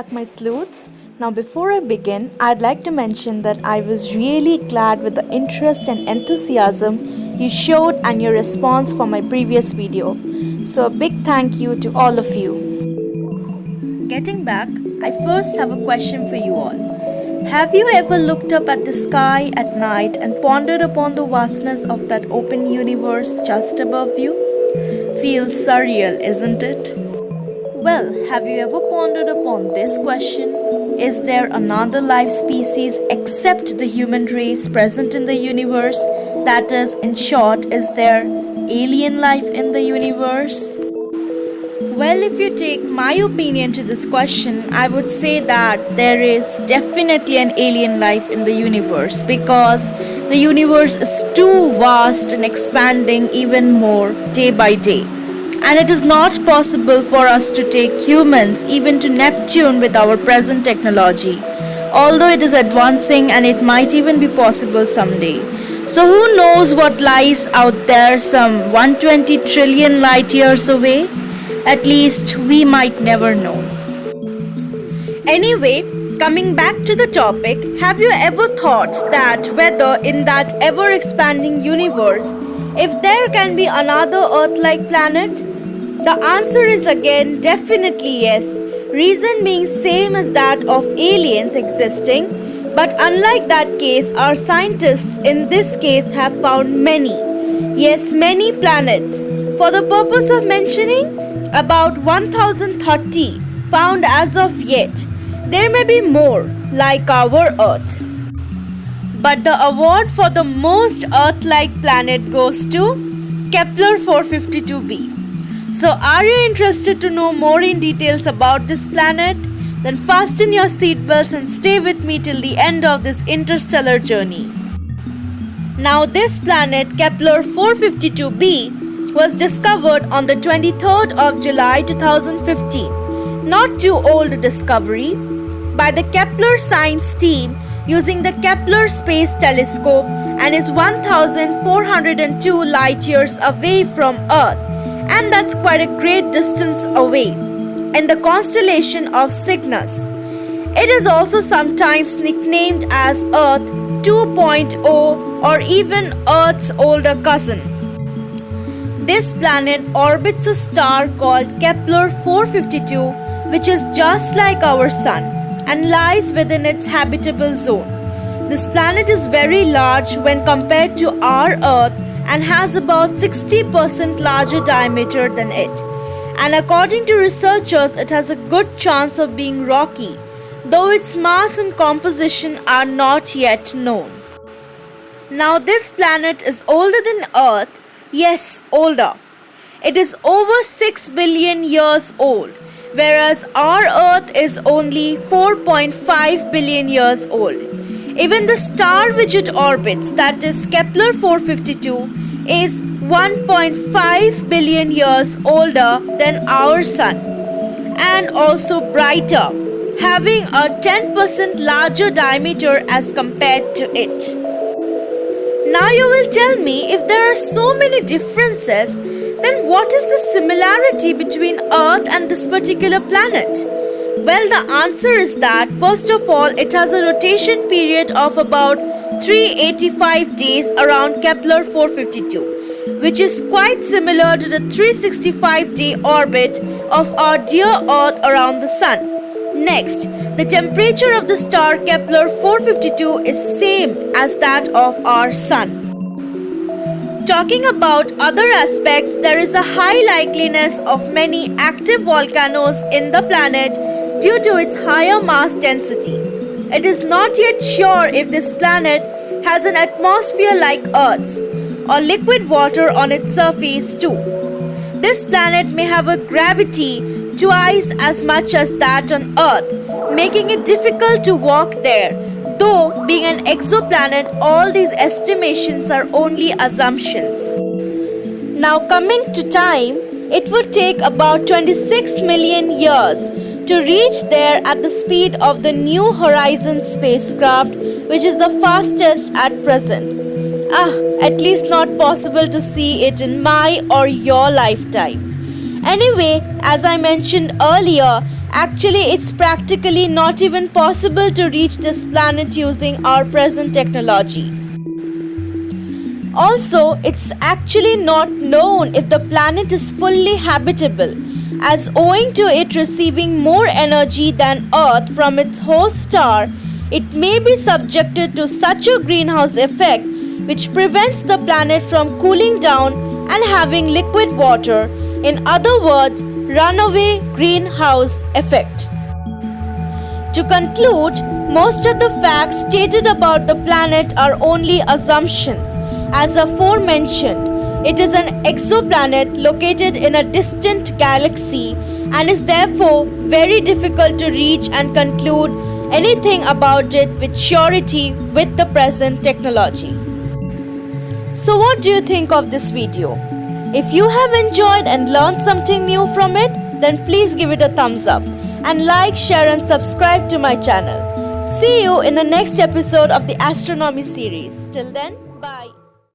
back, my sleuths. Now, before I begin, I'd like to mention that I was really glad with the interest and enthusiasm you showed and your response for my previous video. So, a big thank you to all of you. Getting back, I first have a question for you all. Have you ever looked up at the sky at night and pondered upon the vastness of that open universe just above you? Feels surreal, isn't it? Well, have you ever pondered upon this question? Is there another life species except the human race present in the universe? That is, in short, is there alien life in the universe? Well, if you take my opinion to this question, I would say that there is definitely an alien life in the universe because the universe is too vast and expanding even more day by day. And it is not possible for us to take humans even to Neptune with our present technology, although it is advancing and it might even be possible someday. So who knows what lies out there some 120 trillion light years away? At least we might never know. Anyway, coming back to the topic, have you ever thought that whether in that ever-expanding universe, if there can be another Earth-like planet? The answer is again definitely yes, reason being same as that of aliens existing, but unlike that case, our scientists in this case have found many planets. For the purpose of mentioning, about 1030 found as of yet. There may be more, like our Earth. But the award for the most Earth-like planet goes to Kepler 452b. So are you interested to know more in details about this planet? Then fasten your seatbelts and stay with me till the end of this interstellar journey. Now this planet, Kepler 452b, was discovered on the 23rd of July 2015. Not too old a discovery. By the Kepler science team using the Kepler Space Telescope and is 1402 light years away from Earth. And that's quite a great distance away, in the constellation of Cygnus. It is also sometimes nicknamed as Earth 2.0 or even Earth's older cousin. This planet orbits a star called Kepler 452, which is just like our Sun and lies within its habitable zone. This planet is very large when compared to our Earth and has about 60% larger diameter than it. And according to researchers, it has a good chance of being rocky, though its mass and composition are not yet known. Now this planet is older than Earth, yes, older. It is over 6 billion years old, whereas our Earth is only 4.5 billion years old. Even the star which it orbits, that is Kepler 452, is 1.5 billion years older than our Sun and also brighter, having a 10% larger diameter as compared to it. Now you will tell me, if there are so many differences, then what is the similarity between Earth and this particular planet? Well, the answer is that, first of all, it has a rotation period of about 385 days around Kepler 452, which is quite similar to the 365-day orbit of our dear Earth around the Sun. Next, the temperature of the star Kepler 452 is same as that of our Sun. Talking about other aspects, there is a high likeliness of many active volcanoes in the planet due to its higher mass density. It is not yet sure if this planet has an atmosphere like Earth's or liquid water on its surface too. This planet may have a gravity twice as much as that on Earth, making it difficult to walk there. Though being an exoplanet, all these estimations are only assumptions. Now coming to time, it would take about 26 million years to reach there at the speed of the New Horizons spacecraft, which is the fastest at present. At least not possible to see it in my or your lifetime. Anyway, as I mentioned earlier, Actually, it's practically not even possible to reach this planet using our present technology. Also, it's actually not known if the planet is fully habitable, as owing to it receiving more energy than Earth from its host star, it may be subjected to such a greenhouse effect which prevents the planet from cooling down and having liquid water, in other words, runaway greenhouse effect. To conclude, most of the facts stated about the planet are only assumptions. As aforementioned, it is an exoplanet located in a distant galaxy and is therefore very difficult to reach and conclude anything about it with surety with the present technology. So what do you think of this video? If you have enjoyed and learned something new from it, then please give it a thumbs up and like, share and subscribe to my channel. See you in the next episode of the Astronomy series. Till then,